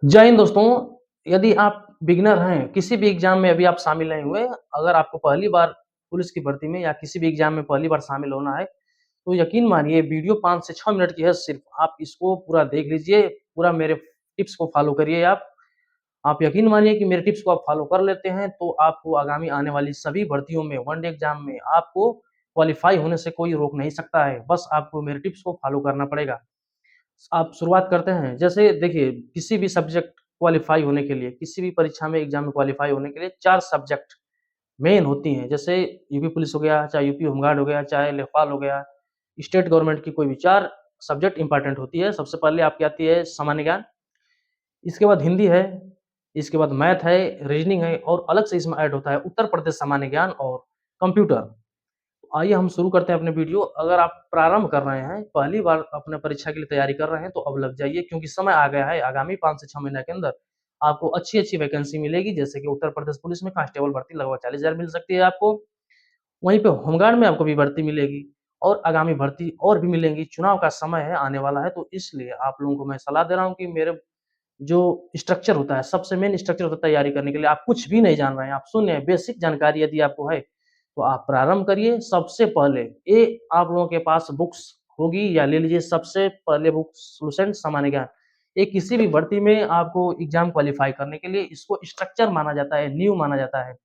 जय हिंद दोस्तों। यदि आप बिगिनर हैं, किसी भी एग्ज़ाम में अभी आप शामिल नहीं हुए, अगर आपको पहली बार पुलिस की भर्ती में या किसी भी एग्ज़ाम में पहली बार शामिल होना है, तो यकीन मानिए वीडियो 5 से 6 मिनट की है सिर्फ़। आप इसको पूरा देख लीजिए, पूरा मेरे टिप्स को फ़ॉलो करिए आप। आप यकीन मानिए कि मेरे टिप्स को आप फ़ॉलो कर लेते हैं, तो आपको आगामी आने वाली सभी भर्तियों में, वन डे एग्ज़ाम में आपको क्वालीफ़ाई होने से कोई रोक नहीं सकता है। बस आपको मेरे टिप्स को फ़ॉलो करना पड़ेगा। आप शुरुआत करते हैं, जैसे देखिए किसी भी सब्जेक्ट क्वालीफाई होने के लिए, किसी भी परीक्षा में एग्ज़ाम में क्वालीफाई होने के लिए 4 सब्जेक्ट मेन होती हैं। जैसे यूपी पुलिस हो गया, चाहे यूपी होमगार्ड हो गया, चाहे लेखपाल हो गया, स्टेट गवर्नमेंट की कोई भी 4 सब्जेक्ट इम्पोर्टेंट होती है। सबसे पहले आपकी आती है सामान्य ज्ञान, इसके बाद हिंदी है, इसके बाद मैथ है, रीजनिंग है और अलग से इसमें ऐड होता है उत्तर प्रदेश सामान्य ज्ञान और कंप्यूटर। आइए हम शुरू करते हैं अपने वीडियो। अगर आप प्रारंभ कर रहे हैं, पहली बार अपने परीक्षा के लिए तैयारी कर रहे हैं, तो अब लग जाइए क्योंकि समय आ गया है। आगामी 5 से 6 महीने के अंदर आपको अच्छी-अच्छी वैकेंसी मिलेगी, जैसे कि उत्तर प्रदेश पुलिस में कांस्टेबल भर्ती लगभग 40,000 मिल सकती है आपको। वहीं पे होमगार्ड में आपको भी भर्ती मिलेगी और आगामी भर्ती और भी मिलेंगी। चुनाव का समय है, आने वाला है, तो इसलिए आप लोगों को मैं सलाह दे रहा हूँ कि मेरे जो स्ट्रक्चर होता है, सबसे मेन स्ट्रक्चर होता है तैयारी करने के लिए। आप कुछ भी नहीं जान रहे हैं, आप शून्य हैं, बेसिक जानकारी यदि आपको है, तो आप प्रारंभ करिए। सबसे पहले ये आप लोगों के पास बुक्स होगी या ले लीजिए सबसे पहले बुक सॉल्यूशन सामान्य ज्ञान। ये किसी भी भर्ती में आपको एग्ज़ाम क्वालीफाई करने के लिए इसको स्ट्रक्चर माना जाता है, नींव माना जाता है।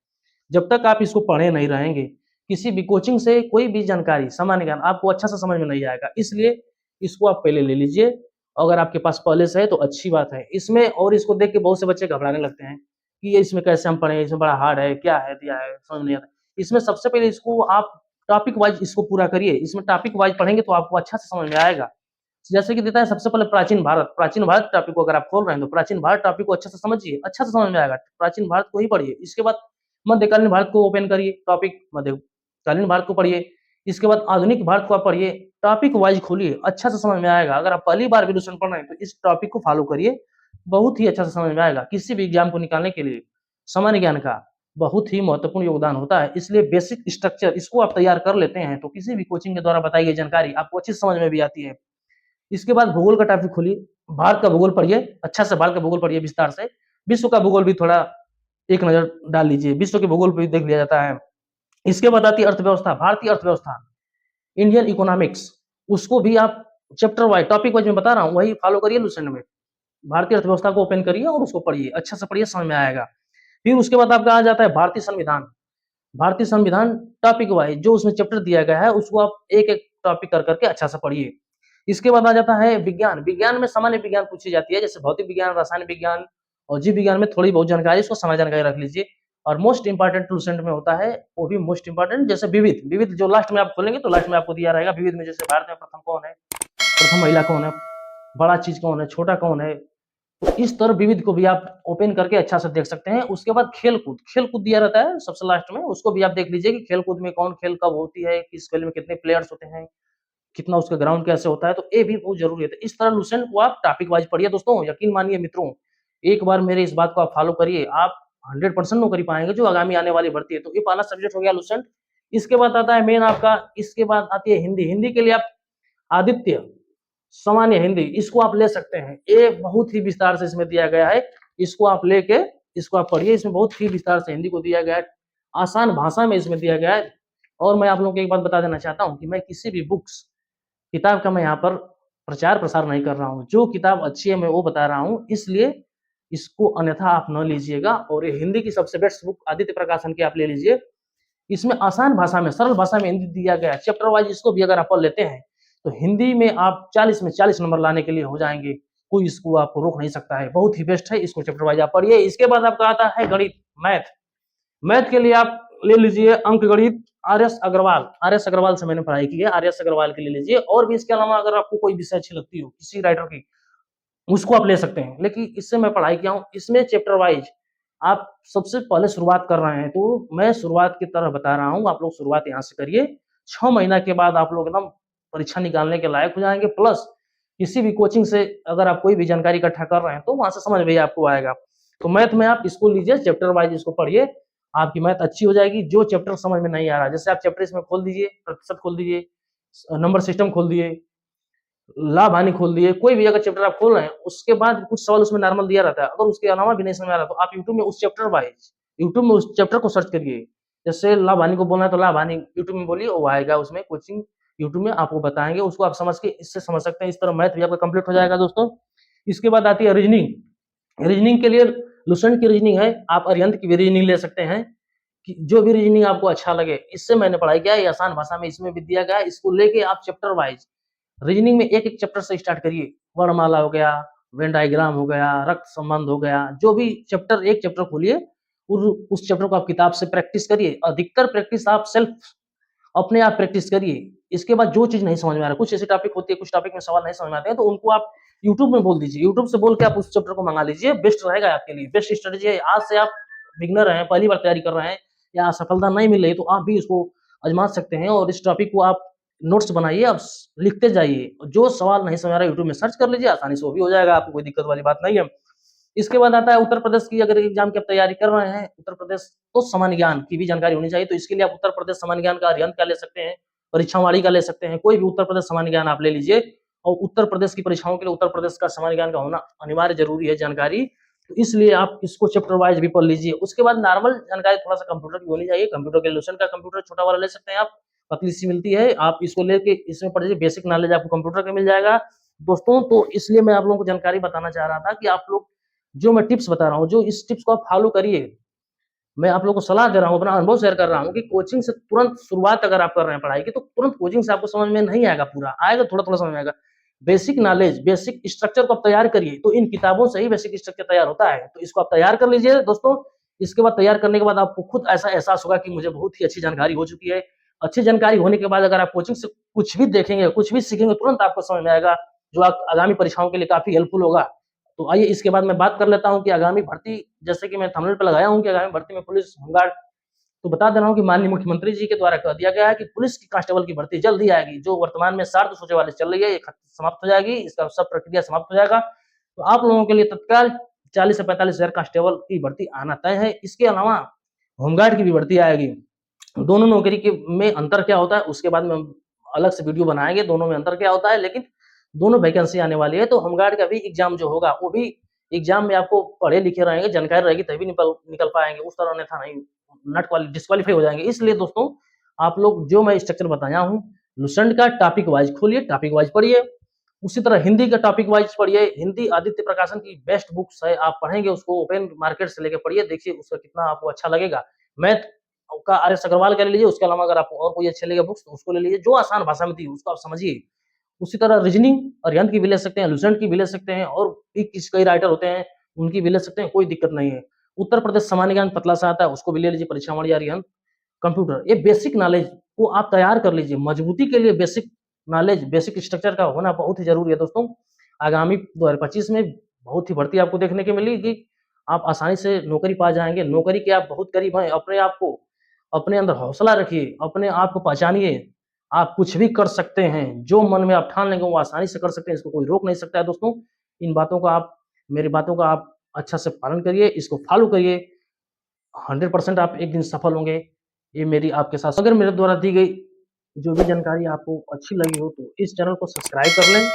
जब तक आप इसको पढ़े नहीं रहेंगे, किसी भी कोचिंग से कोई भी जानकारी, सामान्य ज्ञान आपको अच्छा से समझ में नहीं आएगा। इसलिए इसको आप पहले ले लीजिए। अगर आपके पास पहले से है तो अच्छी बात है। इसमें और इसको देख के बहुत से बच्चे घबराने लगते हैं कि ये इसमें कैसे हम पढ़ें, इसमें बड़ा हार्ड है, क्या है, दिया है, समझ नहीं आता। इसमें सबसे पहले इसको आप टॉपिक वाइज़ इसको पूरा करिए। इसमें टॉपिक वाइज़ पढ़ेंगे तो आपको अच्छा से समझ में आएगा। जैसे कि देता है सबसे पहले प्राचीन भारत टॉपिक को अगर आप खोल रहे हैं, तो प्राचीन भारत टॉपिक को अच्छे से समझिए, अच्छा से समझ में आएगा। प्राचीन भारत को ही पढ़िए। इसके बाद मध्यकालीन भारत को ओपन करिए, टॉपिक मध्यकालीन भारत को पढ़िए। इसके बाद आधुनिक भारत को आप पढ़िए, टॉपिक वाइज़ खोलिए, अच्छा से समझ में आएगा। अगर आप पहली बार ग्रेजुएशन पढ़ रहे हैं, तो इस टॉपिक को फॉलो करिए, बहुत ही अच्छा से समझ में आएगा। किसी भी एग्ज़ाम को निकालने के लिए सामान्य ज्ञान का बहुत ही महत्वपूर्ण योगदान होता है, इसलिए बेसिक स्ट्रक्चर इसको आप तैयार कर लेते हैं, तो किसी भी कोचिंग के द्वारा बताई गई जानकारी आपको अच्छी समझ में भी आती है। इसके बाद भूगोल का टॉपिक खोलिए, भारत का भूगोल पढ़िए, अच्छा से भारत का भूगोल पढ़िए विस्तार से। विश्व का भूगोल भी थोड़ा एक नज़र डाल लीजिए, विश्व के भूगोल पे भी देख लिया जाता है। इसके बाद आती है अर्थव्यवस्था, भारतीय अर्थव्यवस्था, इंडियन इकोनॉमिक्स, उसको भी आप चैप्टर वाइज़, टॉपिक वाइज़ मैं बता रहा हूँ, वही फॉलो करिए लुसेंट में। भारतीय अर्थव्यवस्था को ओपन करिए और उसको पढ़िए, अच्छा से पढ़िए, समझ में आएगा। फिर उसके बाद आपका आ जाता है भारतीय संविधान। भारतीय संविधान टॉपिक वाइज़ जो उसमें चैप्टर दिया गया है, उसको आप एक-एक टॉपिक कर के अच्छा से पढ़िए। इसके बाद आ जाता है विज्ञान। विज्ञान में सामान्य विज्ञान पूछी जाती है, जैसे भौतिक विज्ञान, रसायन विज्ञान और जीव विज्ञान में थोड़ी बहुत जानकारी, इसको सामान्य जानकारी रख लीजिए। और मोस्ट इम्पोर्टेंट लुसेंट में होता है, वो भी मोस्ट इम्पोर्टेंट, जैसे विविध। विविध जो लास्ट में आप खोलेंगे तो लास्ट में आपको दिया रहेगा विविध में, जैसे भारत में प्रथम कौन है, प्रथम महिला कौन है, बड़ा चीज़ कौन है, छोटा कौन है। तो इस तरह विविध को भी आप ओपन करके अच्छा से देख सकते हैं। उसके बाद खेल-कूद, खेल-कूद दिया रहता है सबसे लास्ट में, उसको भी आप देख लीजिए कि खेल-कूद में कौन खेल कब होती है, किस खेल में कितने प्लेयर्स होते हैं, कितना उसका ग्राउंड कैसे होता है, तो ये भी बहुत ज़रूरी है। तो इस तरह लुसेंट को आप टॉपिक वाइज़ पढ़िए दोस्तों। यकीन मानिए मित्रों, एक बार मेरे इस बात को आप फॉलो करिए, आप 100% नौकरी पाएँगे जो आगामी आने वाली भर्ती है। तो ये पहला सब्जेक्ट हो गया लुसेंट। इसके बाद आता है मेन आपका, इसके बाद आती है हिंदी। हिंदी के लिए आप आदित्य, सामान्य हिंदी, इसको आप ले सकते हैं। ये बहुत ही विस्तार से इसमें दिया गया है। इसको आप लेके इसको आप पढ़िए, इसमें बहुत ही विस्तार से हिंदी को दिया गया है। आसान भाषा में इसमें दिया गया है। और मैं आप लोगों को एक बात बता देना चाहता हूँ कि मैं किसी भी बुक्स किताब का मैं यहाँ पर प्रचार-प्रसार नहीं कर रहा हूँ। जो किताब अच्छी है मैं वो बता रहा हूँ, इसलिए इसको अन्यथा आप न लीजिएगा। और ये हिंदी की सबसे बेस्ट बुक आदित्य प्रकाशन की आप ले लीजिए। इसमें आसान भाषा में, सरल भाषा में हिंदी दिया गया है। चैप्टर वाइज़ इसको भी अगर आप पढ़ लेते हैं, तो हिंदी में आप 40 में 40 नंबर लाने के लिए हो जाएँगे। कोई इसको आपको रोक नहीं सकता है। बहुत ही बेस्ट है, इसको चैप्टर वाइज़ आप पढ़िए। इसके बाद आपका आता है गणित, मैथ। मैथ के लिए आप ले लीजिए अंकगणित, आर.एस. अग्रवाल। आर.एस. अग्रवाल से मैंने पढ़ाई की है, आर.एस. अग्रवाल की ले लीजिए। और भी इसके अलावा अगर आपको कोई विषय अच्छी लगती हो, किसी राइटर की, उसको आप ले सकते हैं। लेकिन इससे मैं पढ़ाई किया हूँ, इसमें चैप्टर वाइज़ आप सबसे पहले शुरुआत कर रहे हैं, तो मैं शुरुआत की तरह बता रहा हूँ, आप लोग शुरुआत यहाँ से करिए। 6 महीना के बाद आप लोग एकदम परीक्षा निकालने के लायक हो जाएँगे। प्लस किसी भी कोचिंग से अगर आप कोई भी जानकारी इकट्ठा कर रहे हैं, तो वहाँ से समझ भी आपको आएगा। तो मैथ में आप इसको लीजिए, चैप्टर वाइज़ इसको पढ़िए, आपकी मैथ अच्छी हो जाएगी। जो चैप्टर समझ में नहीं आ रहा है, जैसे आप चैप्टर इसमें खोल दीजिए, प्रतिशत खोल दीजिए, नंबर सिस्टम खोल दिए, लाभ हानि खोल दिए, कोई भी अगर चैप्टर आप खोल रहे हैं, उसके बाद कुछ सवाल उसमें नॉर्मल दिया रहता है। अगर उसके अलावा भी नहीं समझ आ रहा, तो आप यूट्यूब में उस चैप्टर वाइज़ यूट्यूब में उस चैप्टर को सर्च करिए। जैसे लाभ हानि को बोलना है, तो लाभ हानि यूट्यूब में बोलिए, वो आएगा उसमें कोचिंग यूट्यूब में आपको बताएँगे, उसको आप समझ के इससे समझ सकते हैं। इस तरह मैथ भी आपका कंप्लीट हो जाएगा दोस्तों। इसके बाद आती है रीजनिंग। रीजनिंग के लिए लुसेंट की रीजनिंग है, आप अरिहंत की भी रीजनिंग ले सकते हैं, कि जो भी रीजनिंग आपको अच्छा लगे। इससे मैंने पढ़ाई किया है, ये आसान भाषा में इसमें भी दिया गया है। इसको लेके आप चैप्टर वाइज़ रीजनिंग में एक-एक चैप्टर से स्टार्ट करिए। वर्णमाला हो गया, वेन डायग्राम हो गया, रक्त संबंध हो गया, जो भी चैप्टर एक चैप्टर खोलिए और उस चैप्टर को आप किताब से प्रैक्टिस करिए। अधिकतर प्रैक्टिस आप सेल्फ अपने आप प्रैक्टिस करिए। इसके बाद जो चीज़ नहीं समझ में आ रहा है, कुछ ऐसी टॉपिक होती है, कुछ टॉपिक में सवाल नहीं समझ में आते हैं, तो उनको आप यूट्यूब में बोल दीजिए। यूट्यूब से बोल के आप उस चैप्टर को मँगा लीजिए, बेस्ट रहेगा आपके लिए। बेस्ट स्ट्रेटजी है। आज से आप बिगिनर हैं, पहली बार तैयारी कर रहे हैं या सफलता नहीं मिल रही, तो आप भी इसको आज़मा सकते हैं और इस टॉपिक को आप नोट्स बनाइए, आप लिखते जाइए। जो सवाल नहीं समझ आ रहा है, यूट्यूब में सर्च कर लीजिए, आसानी से वो भी हो जाएगा, आपको कोई दिक्कत वाली बात नहीं है। इसके बाद आता है उत्तर प्रदेश की, अगर एग्जाम की आप तैयारी कर रहे हैं, उत्तर प्रदेश तो सामान्य ज्ञान की भी जानकारी होनी चाहिए, तो इसके लिए आप उत्तर प्रदेश सामान्य ज्ञान का अरिहंत का ले सकते हैं, परीक्षावाड़ी का ले सकते हैं, कोई भी उत्तर प्रदेश सामान्य ज्ञान आप ले लीजिए। और उत्तर प्रदेश की परीक्षाओं के लिए उत्तर प्रदेश का सामान्य ज्ञान का होना अनिवार्य जरूरी है जानकारी, तो इसलिए आप इसको चैप्टर वाइज भी पढ़ लीजिए। उसके बाद नॉर्मल जानकारी थोड़ा सा कंप्यूटर की होनी चाहिए। कंप्यूटर के लुसेंट का कंप्यूटर छोटा वाला ले सकते हैं आप, पतली सी मिलती है, आप इसको लेके इसमें पढ़ लीजिए, बेसिक नॉलेज आपको कंप्यूटर का मिल जाएगा दोस्तों। तो इसलिए मैं आप लोगों को जानकारी बताना चाह रहा था कि आप लोग जो मैं टिप्स बता रहा हूँ, जो इस टिप्स को आप फॉलो करिए। मैं आप लोगों को सलाह दे रहा हूँ, अपना अनुभव शेयर कर रहा हूँ कि कोचिंग से तुरंत शुरुआत अगर आप कर रहे हैं पढ़ाई की, तो तुरंत कोचिंग से आपको समझ में नहीं आएगा पूरा, आएगा थोड़ा-थोड़ा समझ में आएगा। बेसिक नॉलेज, बेसिक स्ट्रक्चर को आप तैयार करिए, तो इन किताबों से ही बेसिक स्ट्रक्चर तैयार होता है। तो इसको आप तैयार कर लीजिए दोस्तों। इसके बाद तैयार करने के बाद आपको खुद ऐसा एहसास होगा कि मुझे बहुत ही अच्छी जानकारी हो चुकी है। अच्छी जानकारी होने के बाद अगर आप कोचिंग से कुछ भी देखेंगे, कुछ भी सीखेंगे, तुरंत आपको समझ में आएगा, जो आप आगामी परीक्षाओं के लिए काफ़ी हेल्पफुल होगा। तो आइए इसके बाद मैं बात कर लेता हूँ कि आगामी भर्ती, जैसे कि मैं थंबनेल पे लगाया हूँ कि आगामी भर्ती में पुलिस, होमगार्ड, तो बता दे रहा हूँ कि माननीय मुख्यमंत्री जी के द्वारा कह दिया गया है कि पुलिस की कांस्टेबल की भर्ती जल्द ही आएगी। जो वर्तमान में 60-244 चल रही है, ये समाप्त हो जाएगी, इसका सब प्रक्रिया समाप्त हो जाएगा। तो आप लोगों के लिए तत्काल 40 से 45 हज़ार कांस्टेबल की भर्ती आना तय है। इसके अलावा होमगार्ड की भी भर्ती आएगी। दोनों नौकरी के में अंतर क्या होता है, उसके बाद में हम अलग से वीडियो बनाएँगे, दोनों में अंतर क्या होता है, लेकिन दोनों वैकेंसी आने वाली है। तो होमगार्ड का भी एग्ज़ाम जो होगा, वो भी एग्ज़ाम में आपको पढ़े-लिखे रहेंगे, जानकारी रहेगी, तभी निकल निकल पाएँगे, उस तरह अन्यथा नहीं, नॉट क्वाली डिस्क्वालीफाई हो जाएँगे। इसलिए दोस्तों, आप लोग जो मैं स्ट्रक्चर बताया हूँ, लुसेंट का टॉपिक वाइज़ खोलिए, टॉपिक वाइज़ पढ़िए। उसी तरह हिंदी का टॉपिक वाइज़ पढ़िए। हिंदी आदित्य प्रकाशन की बेस्ट बुक्स है, आप पढ़ेंगे उसको, ओपन मार्केट से लेके पढ़िए, देखिए उसका कितना आपको अच्छा लगेगा। मैथ का आर.एस. अग्रवाल का ले लीजिए, उसके अलावा अगर आपको और कोई अच्छे लगेगा बुक्स, तो उसको ले लीजिए, जो आसान भाषा में दी उसको आप समझिए। उसी तरह रीजनिंग अरिहंत की भी ले सकते हैं, लुसेंट की भी ले सकते हैं, और भी कई राइटर होते हैं, उनकी भी ले सकते हैं, कोई दिक्कत नहीं है। उत्तर प्रदेश सामान्य ज्ञान पतला-सा आता है, उसको भी ले लीजिए, परीक्षावाणी अरिहंत, कंप्यूटर, ये बेसिक नॉलेज को आप तैयार कर लीजिए। मजबूती के लिए बेसिक नॉलेज, बेसिक स्ट्रक्चर का होना बहुत ही ज़रूरी है दोस्तों। आगामी 2025 में बहुत ही भर्ती आपको देखने को मिलेगी। आप आसानी से नौकरी पा जाएँगे, नौकरी के आप बहुत करीब हैं। अपने आप को, अपने अंदर हौसला रखिए, अपने आप को पहचानिए, आप कुछ भी कर सकते हैं। जो मन में आप ठान लेंगे, वो आसानी से कर सकते हैं, इसको कोई रोक नहीं सकता है दोस्तों। इन बातों का आप, मेरी बातों का आप अच्छा से पालन करिए, इसको फॉलो करिए, 100% आप एक दिन सफल होंगे। ये मेरी आपके साथ, अगर मेरे द्वारा दी गई जो भी जानकारी आपको अच्छी लगी हो, तो इस चैनल को सब्सक्राइब कर लें।